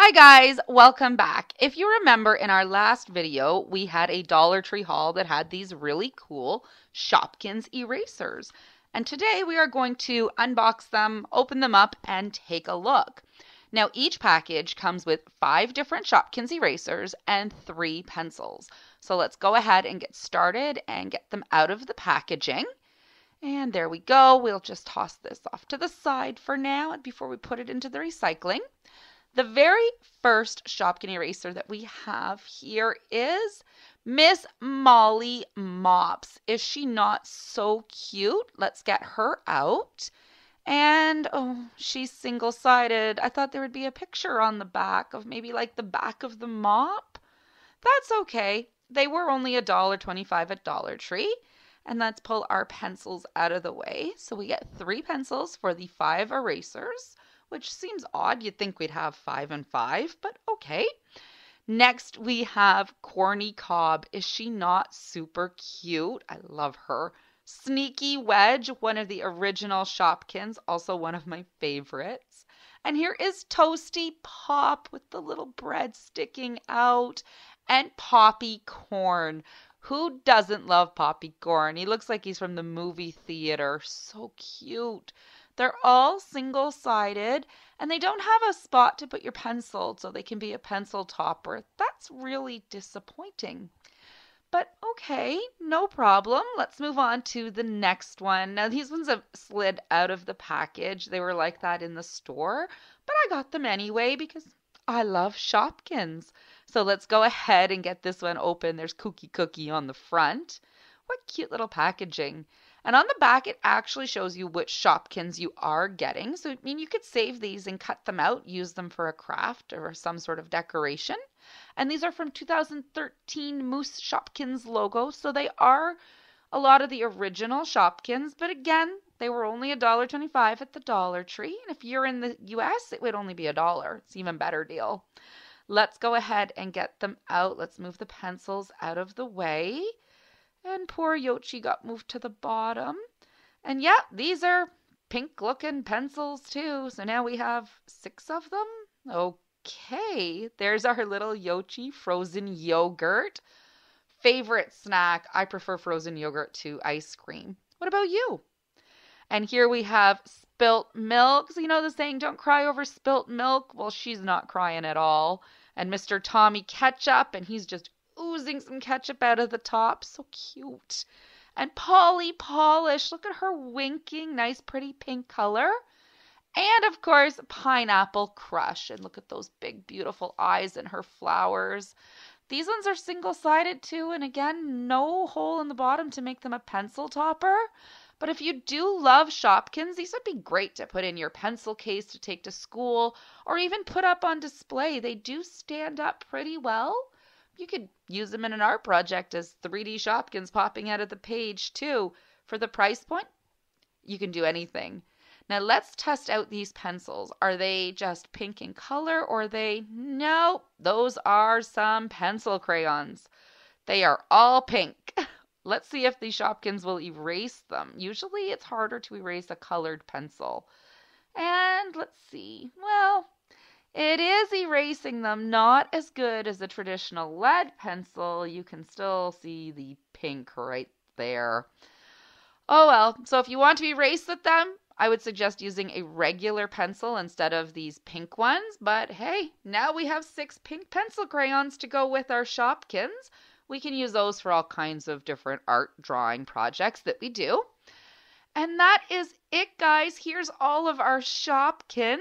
Hi guys, welcome back. If you remember in our last video, we had a Dollar Tree haul that had these really cool Shopkins erasers. And today we are going to unbox them, open them up, and take a look. Now each package comes with 5 different Shopkins erasers and 3 pencils. So let's go ahead and get started and get them out of the packaging. And there we go. We'll just toss this off to the side for now before we put it into the recycling. The very first Shopkin eraser that we have here is Miss Molly Mops. Is she not so cute? Let's get her out. And oh, she's single-sided. I thought there would be a picture on the back of maybe like the back of the mop. That's okay. They were only $1.25 at Dollar Tree. And let's pull our pencils out of the way. So we get 3 pencils for the 5 erasers, which seems odd. You'd think we'd have 5 and 5, but okay. Next, we have Corny Cob. Is she not super cute? I love her. Sneaky Wedge, one of the original Shopkins, also one of my favorites. And here is Toasty Pop with the little bread sticking out. And Poppy Corn. Who doesn't love Poppy Corn? He looks like he's from the movie theater. So cute. They're all single-sided, and they don't have a spot to put your pencil, so they can be a pencil topper. That's really disappointing. But okay, no problem. Let's move on to the next one. Now, these ones have slid out of the package. They were like that in the store, but I got them anyway because I love Shopkins. So let's go ahead and get this one open. There's Cookie on the front. What cute little packaging. And on the back, it actually shows you which Shopkins you are getting. So, I mean, you could save these and cut them out, use them for a craft or some sort of decoration. And these are from 2013 Moose Shopkins logo. So they are a lot of the original Shopkins. But again, they were only $1.25 at the Dollar Tree. And if you're in the US, it would only be $1. It's an even better deal. Let's go ahead and get them out. Let's move the pencils out of the way. And poor Yoshi got moved to the bottom. And yeah, these are pink looking pencils too. So now we have 6 of them. Okay, there's our little Yoshi frozen yogurt. Favorite snack. I prefer frozen yogurt to ice cream. What about you? And here we have spilt milk. So you know the saying, don't cry over spilt milk? Well, she's not crying at all. And Mr. Tommy Ketchup, and he's just oozing some ketchup out of the top. So cute. And Polly Polish. Look at her winking. Nice, pretty pink color. And, of course, Pineapple Crush. And look at those big, beautiful eyes and her flowers. These ones are single-sided, too. And, again, no hole in the bottom to make them a pencil topper. But if you do love Shopkins, these would be great to put in your pencil case to take to school or even put up on display. They do stand up pretty well. You could use them in an art project as 3D Shopkins popping out of the page too. For the price point, you can do anything. Now let's test out these pencils. Are they just pink in color or are they? No, those are some pencil crayons. They are all pink. Let's see if the Shopkins will erase them. Usually it's harder to erase a colored pencil. And let's see. Well, it is erasing them, not as good as a traditional lead pencil. You can still see the pink right there. Oh well, so if you want to erase with them, I would suggest using a regular pencil instead of these pink ones. But hey, now we have 6 pink pencil crayons to go with our Shopkins. We can use those for all kinds of different art drawing projects that we do. And that is it, guys. Here's all of our Shopkins.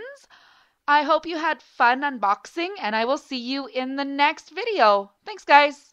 I hope you had fun unboxing, and I will see you in the next video. Thanks, guys.